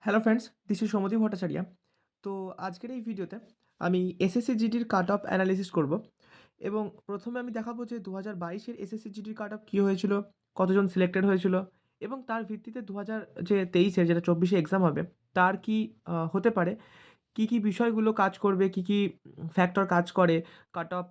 Hello friends, this is Soumyadeep Bhattacharya. তো আজকের এই ভিডিওতে আমি এসএসসি জিডির কাট অফ অ্যানালিসিস করব এবং প্রথমে আমি দেখাবো যে 2022-এর এসএসসি জিডির কাট অফ কী হয়েছিল, কতজন সিলেক্টেড হয়েছিল এবং তার ভিত্তিতে 2023-এর যেটা 24-এ এক্সাম হবে তার কি হতে পারে, কি বিষয়গুলো কাজ করবে, কি ফ্যাক্টর কাজ করে কাট অফ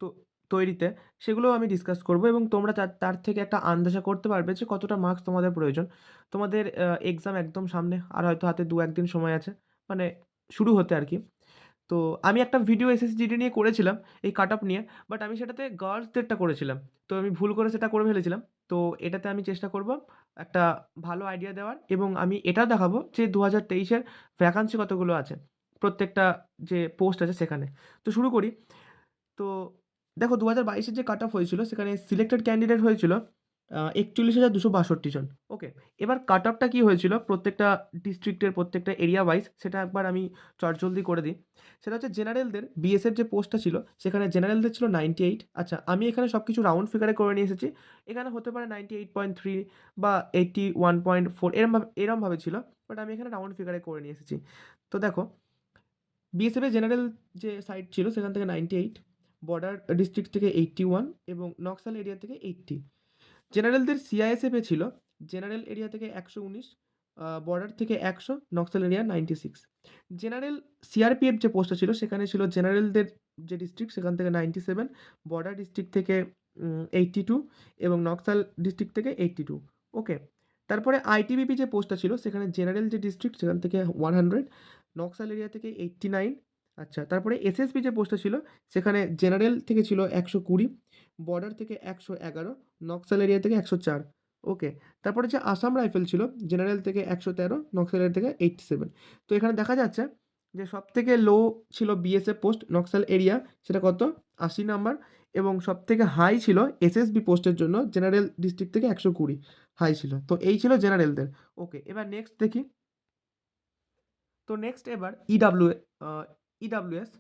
তো তৈরিতে, সেগুলোও আমি ডিসকাস করব এবং তোমরা তার থেকে একটা আন্দাজা করতে পারবে যে কতটা মার্কস তোমাদের প্রয়োজন। তোমাদের এক্সাম একদম সামনে, আর হয়তো হাতে 2-1 দিন সময় আছে, মানে শুরু হতে আর কি। তো আমি একটা ভিডিও এসএসজিডি নিয়ে করেছিলাম, এই কাট অফ নিয়ে, বাট আমি সেটাতে গার্লসদেরটা করেছিলাম। তো আমি ভুল করে সেটা করে ফেলেছিলাম। তো এটাতে আমি চেষ্টা করব একটা ভালো আইডিয়া দেওয়ার এবং আমি এটাও দেখাবো যে 2023-এর ভ্যাকান্সি কতগুলো আছে প্রত্যেকটা যে পোস্ট আছে সেখানে। তো শুরু করি। তো দেখো, 2022-এর যে কাট অফ হয়েছিল সেখানে সিলেক্টেড ক্যান্ডিডেট হয়েছিল 41,262 জন। ওকে, এবার কাট অফটা কী হয়েছিল প্রত্যেকটা ডিস্ট্রিক্টের, প্রত্যেকটা এরিয়া ওয়াইজ, সেটা একবার আমি চটজলদি করে দিই। সেটা হচ্ছে জেনারেলদের বিএসএফ যে পোস্টটা ছিল সেখানে জেনারেলদের ছিল 98। আচ্ছা, আমি এখানে সব কিছু রাউন্ড ফিগারে করে নিয়ে এসেছি। এখানে হতে পারে 98.3 বা 81.4, এরমভাবে ছিল, বাট আমি এখানে রাউন্ড ফিগারে করে নিয়ে এসেছি। তো দেখো, বিএসএফের জেনারেল যে সাইট ছিল সেখান থেকে 98, বর্ডার ডিস্ট্রিক্ট থেকে 81 এবং নকসাল এরিয়া থেকে 80। জেনারেলদের সিআইএসএফে ছিল জেনারেল এরিয়া থেকে 119, বর্ডার থেকে 100, নকসাল এরিয়া 96। জেনারেল সিআরপিএফ যে পোস্টটা ছিল সেখানে ছিল জেনারেলদের যে ডিস্ট্রিক্ট সেখান থেকে 97, বর্ডার ডিস্ট্রিক্ট থেকে 82 এবং নকসাল ডিস্ট্রিক্ট থেকে 82। ওকে, তারপরে আইটিবিপি যে পোস্টটা ছিল সেখানে জেনারেল যে ডিস্ট্রিক্ট সেখান থেকে 100, নকসাল এরিয়া থেকে 89। আচ্ছা, তারপরে এসএসবি যে পোস্টটা ছিল সেখানে জেনারেল থেকে ছিল 120, বর্ডার থেকে 111, নকসাল এরিয়া থেকে 104। ওকে, তারপরে যে আসাম রাইফেল ছিল জেনারেল থেকে 113, নকসাল এরিয়া থেকে 87। তো এখানে দেখা যাচ্ছে যে সবথেকে লো ছিল বিএসএফ পোস্ট নকসাল এরিয়া, সেটা কত, 80 নাম্বার, এবং সবথেকে হাই ছিল এসএসবি পোস্টের জন্য জেনারেল ডিস্ট্রিক্ট থেকে 120 হাই ছিল। তো এই ছিল জেনারেলদের। ওকে, এবার নেক্সট দেখি। তো নেক্সট এবার ইডাব্লিউএস,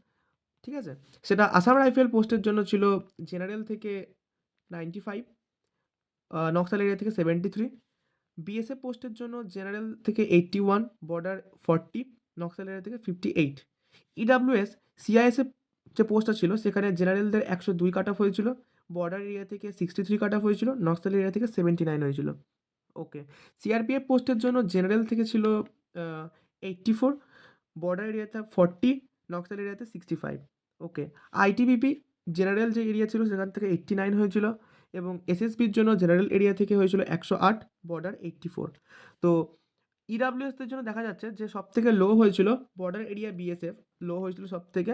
ঠিক আছে, সেটা আসাম রাইফেল পোস্টের জন্য ছিল জেনারেল থেকে 95, নকসাল এরিয়া থেকে 73। বিএসএফ পোস্টের জন্য জেনারেল থেকে 81, বর্ডার 40, নকসাল এরিয়া থেকে 58। ইডাব্লিউএস সিআইএসএফ যে পোস্টটা ছিল সেখানে জেনারেলদের 102 কাট অফ হয়েছিল, বর্ডার এরিয়া থেকে 63 কাট অফ হয়েছিল, নকসাল এরিয়া থেকে 79 হয়েছিল। ওকে, সিআরপিএফ পোস্টের জন্য জেনারেল থেকে ছিল 84, বর্ডার এরিয়াতে 40, নকসাল এরিয়াতে 65। ওকে, আইটিবিপি জেনারেল যে এরিয়া ছিল সেখান থেকে 89 হয়েছিল এবং এসএসবির জন্য জেনারেল এরিয়া থেকে হয়েছিল 108, বর্ডার 84। তো ইডাব্লিউএসদের জন্য দেখা যাচ্ছে যে সবথেকে লো হয়েছিল বর্ডার এরিয়া বিএসএফ, লো হয়েছিল সবথেকে,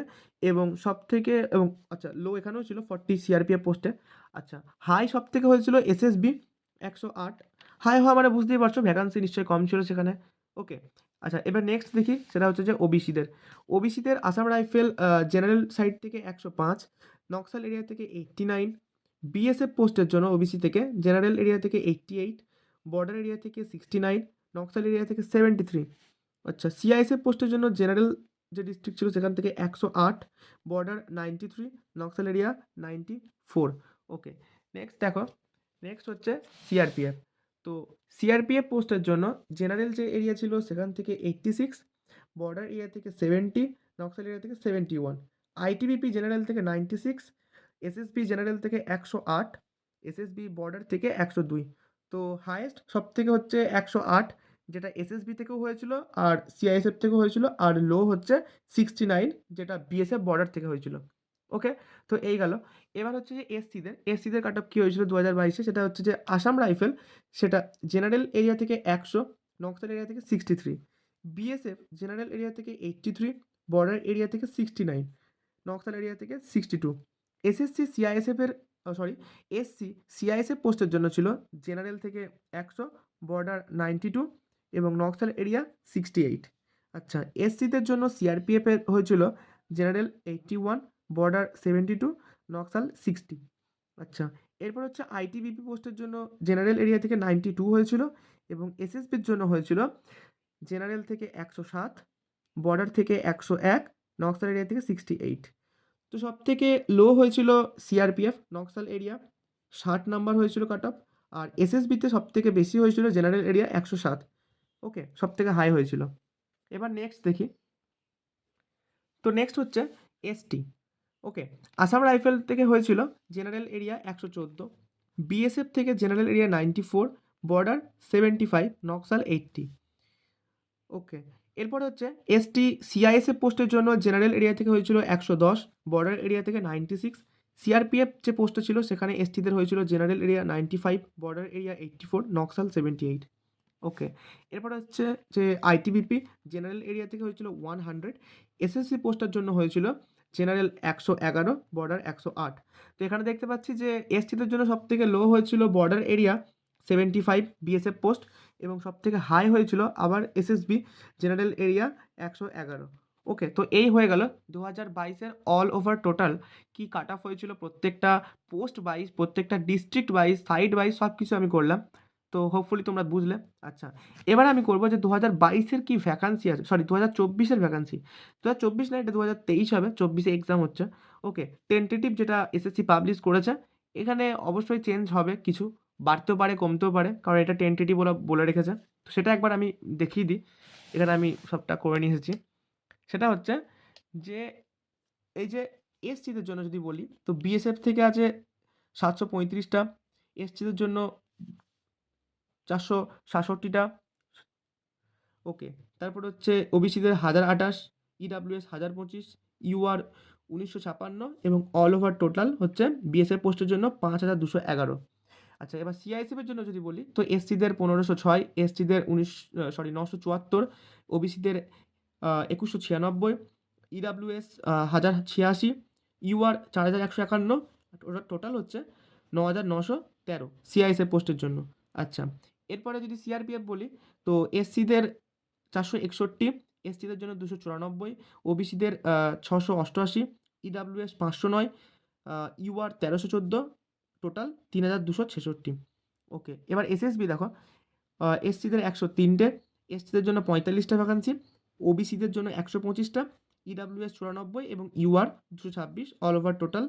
এবং আচ্ছা, লো এখানেও ছিল 40 সিআরপিএফ পোস্টে। আচ্ছা, হাই সবথেকে হয়েছিল এসএসবি 108। হাই হওয়া মানে বুঝতেই পারছো ভ্যাকান্সি নিশ্চয়ই কম ছিল সেখানে। ওকে, আচ্ছা, এবার নেক্সট দেখি, সেটা হচ্ছে যে ওবিসিদের আসাম রাইফেল জেনারেল সাইড থেকে 105, নকসাল এরিয়া থেকে 89। বিএসএফ পোস্টের জন্য ওবিসি থেকে জেনারেল এরিয়া থেকে 88, বর্ডার এরিয়া থেকে 69, নকসাল এরিয়া থেকে 73। আচ্ছা, সিআইএসএফ পোস্টের জন্য জেনারেল যে ডিস্ট্রিক্ট ছিল সেখান থেকে 108, বর্ডার 93, নকসাল এরিয়া 94। ওকে, নেক্সট দেখো, নেক্সট হচ্ছে সিআরপিএফ। তো সিআরপিএফ পোস্টের জন্য জেনারেল যে এরিয়া ছিল সেখান থেকে 86, বর্ডার এরিয়া থেকে 70, নকসাল এরিয়া থেকে 71। আইটিবিপি জেনারেল থেকে 96, এসএসবি জেনারেল থেকে 108, এসএসবি বর্ডার থেকে 102। তো হায়েস্ট সব থেকে হচ্ছে 108, যেটা এসএসবি থেকেও হয়েছিল আর সিআইএসএফ থেকেও হয়েছিল, আর লো হচ্ছে 69, যেটা বিএসএফ বর্ডার থেকে হয়েছিল। ওকে, তো এই গেল। এবার হচ্ছে যে এসসিদের কাট অফ কী হয়েছিল 2022-এ, সেটা হচ্ছে যে আসাম রাইফেল, সেটা জেনারেল এরিয়া থেকে 100, নকসাল এরিয়া থেকে 63। বিএসএফ জেনারেল এরিয়া থেকে 83, বর্ডার এরিয়া থেকে 69, নকসাল এরিয়া থেকে 62। এসএসসি সিআইএসএফের এসসি সিআইএসএফ পোস্টের জন্য ছিল জেনারেল থেকে 100, বর্ডার 92 এবং নকসাল এরিয়া 68। আচ্ছা, এসসিদের জন্য সিআরপিএফের হয়েছিল জেনারেল 81, বর্ডার 72, নকসাল 60। আচ্ছা, এরপর হচ্ছে আইটিবিপি পোস্টের জন্য জেনারেল এরিয়া থেকে 92 হয়েছিল এবং এসএসবির জন্য হয়েছিল জেনারেল থেকে 107, বর্ডার থেকে 101, নকসাল এরিয়া থেকে 68। তো সবথেকে লো হয়েছিল সিআরপিএফ নকসাল এরিয়া, 60 নাম্বার হয়েছিল কাট অফ, আর এসএসবিতে সবথেকে বেশি হয়েছিল জেনারেল এরিয়া 107। ওকে, সবথেকে হাই হয়েছিল। এবার নেক্সট দেখি। তো নেক্সট হচ্ছে এসটি। ওকে, আসাম রাইফেল থেকে হয়েছিল জেনারেল এরিয়া 114, বিএসএফ থেকে জেনারেল এরিয়া 94, বর্ডার 75, নকশাল 80। ওকে, এরপরে হচ্ছে এসটি সিআইএসএফ পোস্টের জন্য জেনারেল এরিয়া থেকে হয়েছিল 110, বর্ডার এরিয়া থেকে 96। সিআরপিএফ যে পোস্টটা ছিল সেখানে এসটিদের হয়েছিল general area 95, border area 84, Naxal 78। ওকে, এরপর হচ্ছে যে আইটিবিপি জেনারেল এরিয়া থেকে হয়েছিল 100, এসএসসি পোস্টার জন্য হয়েছিল জেনারেল 111, বর্ডার 108। তো এখানে দেখতে পাচ্ছি যে এসটিদের জন্য সবথেকে লো হয়েছিল বর্ডার এরিয়া 75 বিএসএফ পোস্ট, এবং সবথেকে হাই হয়েছিল আবার এসএসবি জেনারেল এরিয়া 111। ওকে, তো এই হয়ে গেল 2022-এর অল ওভার টোটাল কি কাট অফ হয়েছিল প্রত্যেকটা পোস্ট ওয়াইজ, প্রত্যেকটা ডিস্ট্রিক্ট ওয়াইজ, সাইড ওয়াইজ সব কিছু আমি করলাম। তো হোপফুলি তোমরা বুঝলে। আচ্ছা, এবার আমি করবো যে 2022-এর কি ভ্যাকান্সি আছে, সরি 2024-এর ভ্যাকান্সি। 2024 না, এটা 2023 হবে, 24-এ এক্সাম হচ্ছে। ওকে, টেন্টেটিভ যেটা এসএসসি পাবলিশ করেছে, এখানে অবশ্যই চেঞ্জ হবে, কিছু বাড়তেও পারে কমতেও পারে, কারণ এটা টেন্টেটিভ ওরা বলে রেখেছে। তো সেটা একবার আমি দেখিয়ে দিই। এখানে আমি সবটা করে নিয়ে এসেছি। সেটা হচ্ছে যে এই যে এসটিদের জন্য যদি বলি, তো বিএসএফ থেকে আছে 735টা, এসটিদের জন্য 467টা। ওকে, তারপর হচ্ছে ওবিসিদের 1028, ইডাব্লিউএস 1025, ইউআর 1956, এবং অল ওভার টোটাল হচ্ছে বিএসএফ পোস্টের জন্য 5211। আচ্ছা, এবার সিআইএসএফের জন্য যদি বলি, তো এসসিদের 1506, এসটিদের 974, ওবিসিদের 2196, ইডাব্লিউএস 1086, ইউআর 4151, টোটাল হচ্ছে 9913 সিআইএসএফ পোস্টের জন্য। আচ্ছা, এরপরে যদি সিআরপিএফ বলি, তো এসসিদের 461, এসটিদের জন্য 294, ওবিসিদের 688, ইডাব্লিউএস 509, ইউআর 1314, টোটাল 3266। ওকে, এবার এসএসবি দেখো, এসসিদের 103টে, এসটিদের জন্য 45টা ভ্যাকান্সি, ওবিসিদের জন্য 125টা, ইডাব্লিউএস 94, এবং ইউআর 226, অল ওভার টোটাল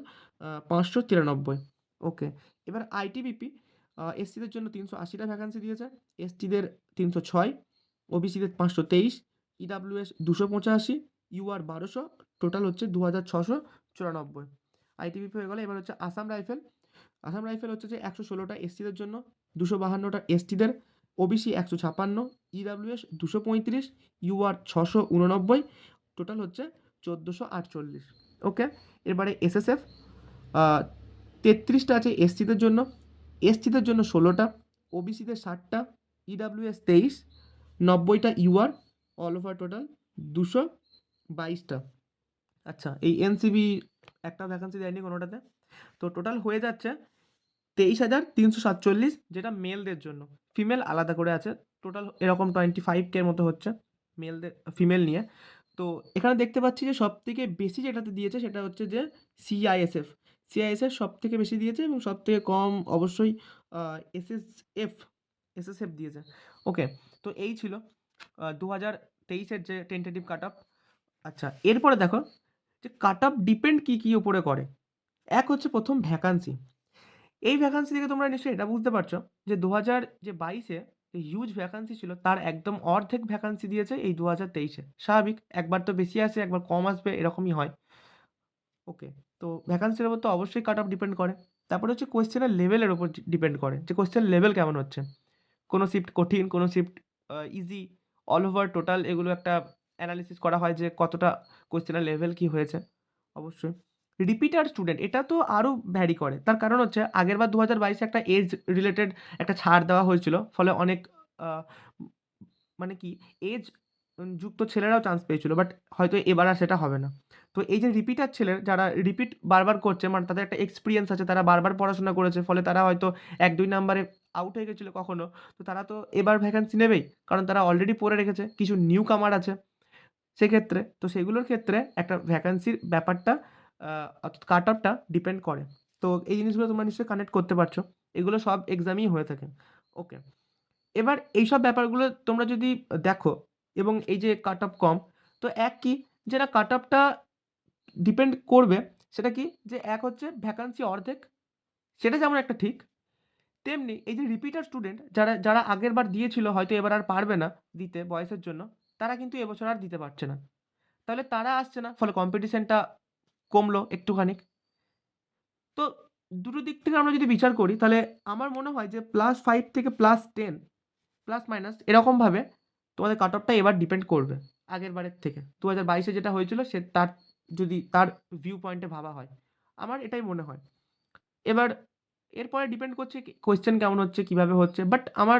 593। ওকে, এবার আইটিবিপি এসসিদের জন্য 380টা ভ্যাকান্সি দিয়েছে, এসটিদের 306, ওবিসিদের 523, ইডাব্লিউএস 285, ইউআর 1200, টোটাল হচ্ছে 2694। আইটিবিপি হয়ে গেল। এবার হচ্ছে আসাম রাইফেল। আসাম রাইফেল হচ্ছে যে 116টা এসটিদের জন্য, 252টা এসটিদের, ওবিসি 156, ইডাব্লিউএস 235, ইউআর 689, টোটাল হচ্ছে 1448। ওকে, এবারে এসএসএফ 33টা আছে এসটিদের জন্য, এসটিদের জন্য 16টা, ওবিসিদের 60টা, ইডাব্লিউএস 23, 90টা ইউআর, অল ওভার টোটাল 222টা। আচ্ছা, এই এনসিবি একটা ভ্যাকান্সি দেয়নি কোনোটাতে। তো টোটাল হয়ে যাচ্ছে 23,347, যেটা মেলদের জন্য। ফিমেল আলাদা করে আছে। টোটাল এরকম 25K মতো হচ্ছে মেলদের, ফিমেল নিয়ে। তো এখানে দেখতে পাচ্ছি যে সবথেকে বেশি যেটাতে দিয়েছে সেটা হচ্ছে যে সিআইএসএফ। সিআইএসএফ সবথেকে বেশি দিয়েছে, এবং সবথেকে কম অবশ্যই এসএসএফ এসএসএফ দিয়েছে। ওকে, তো এই ছিল 2023-এর যে টেন্টেটিভ কাট অফ। আচ্ছা, এরপরে দেখো যে কাট অফ ডিপেন্ড কী উপরে করে। এক হচ্ছে প্রথম ভ্যাকান্সি। এই ভ্যাকান্সি থেকে তোমরা নিশ্চয়ই এটা বুঝতে পারছো যে 2022-এ যে হিউজ ভ্যাকান্সি ছিল তার একদম অর্ধেক ভ্যাকান্সি দিয়েছে এই 2023-এ। স্বাভাবিক, একবার তো বেশি আসে, একবার কম আসবে, এরকমই হয়। ওকে, তো ভ্যাকান্সির উপর তো অবশ্যই কাট অফ ডিপেন্ড করে। তারপরে হচ্ছে কোয়েশ্চেনের লেভেলের উপর ডিপেন্ড করে যে কোয়েশ্চেন লেভেল কেমন হচ্ছে। কোনো শিফট কঠিন, কোনো shift easy, all over total এগুলো একটা অ্যানালিসিস করা হয় যে কতটা কোয়েশ্চেনের লেভেল কী হয়েছে। অবশ্যই রিপিটার স্টুডেন্ট এটা তো আরও ভ্যারি করে। তার কারণ হচ্ছে আগেরবার 2022-এ একটা এজ রিলেটেড একটা ছাড় দেওয়া হয়েছিল, ফলে অনেক আহ, মানে কি এজ যুক্ত ছেলেরাও চান্স পেয়েছিল, বাট হয়তো এবার আর সেটা হবে না। তো এই যে রিপিটার ছেলে যারা রিপিট বারবার করছে, মানে তাদের একটা এক্সপিরিয়েন্স আছে, তারা বারবার পড়াশোনা করেছে, ফলে তারা হয়তো 1-2 নাম্বারে আউট হয়ে গেছিলো কখনো, তো তারা তো এবার ভ্যাকান্সি নেবেই, কারণ তারা অলরেডি পড়ে রেখেছে। কিছু নিউ কামার আছে সেক্ষেত্রে, তো সেগুলোর ক্ষেত্রে একটা ভ্যাকান্সির ব্যাপারটা অর্থাৎ কাট অফটা ডিপেন্ড করে। তো এই জিনিসগুলো তোমরা নিশ্চয়ই কানেক্ট করতে পারছো। এগুলো সব এক্সামেই হয়ে থাকে। ওকে, এবার এইসব ব্যাপারগুলো তোমরা যদি দেখো, এবং এই যে কাট অফ কম, তো এক কি, যেটা কাট অফটা ডিপেন্ড করবে সেটা কি, যে এক হচ্ছে ভ্যাকান্সি অর্ধেক, সেটা যেমন একটা ঠিক, তেমনি এই যে রিপিটার স্টুডেন্ট যারা যারা আগের বার দিয়েছিল হয়তো এবার আর পারবে না দিতে বয়সের জন্য, তারা কিন্তু এবছর আর দিতে পারছে না। তাহলে তারা আসছে না, ফলে কম্পিটিশনটা কমলো একটুখানি। তো দুটো দিক থেকে আমরা যদি বিচার করি তাহলে আমার মনে হয় যে +5 থেকে +10 প্লাস মাইনাস এরকমভাবে তোমাদের কাট অফটা এবার ডিপেন্ড করবে আগের বারের থেকে। 2022 এ যেটা হয়েছিল তার যদি তার ভিউ পয়েন্টে ভাবা হয়। আমার এটাই মনে হয়। এবার এরপরে ডিপেন্ড করছে কোয়েশ্চেন কেমন হচ্ছে, কিভাবে হচ্ছে। বাট আমার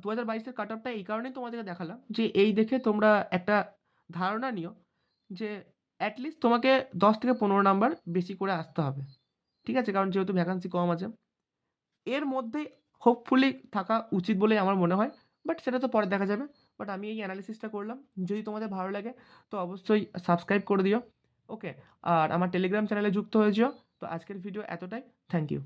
2022 এর কাট অফটা এই কারণেই তোমাদেরকে দেখালাম যে এই দেখে তোমরা একটা ধারণা নিও যে এট লিস্ট তোমাকে 10 থেকে 15 নাম্বার বেশি করে আসতে হবে। ঠিক আছে? কারণ যেহেতু ভ্যাকান্সি কম আছে। এর মধ্যেই হোপফুলি থাকা উচিত বলেই আমার মনে হয়। বাট সেটা তো পরে দেখা যাবে। বাট আমি এই অ্যানালিসিসটা করলাম। যদি তোমাদের ভালো লাগে তো অবশ্যই সাবস্ক্রাইব করে দিও। ওকে? আর আমার টেলিগ্রাম চ্যানেলে যুক্ত হয়ে যেও। তো আজকের ভিডিও এতটাই। Thank you.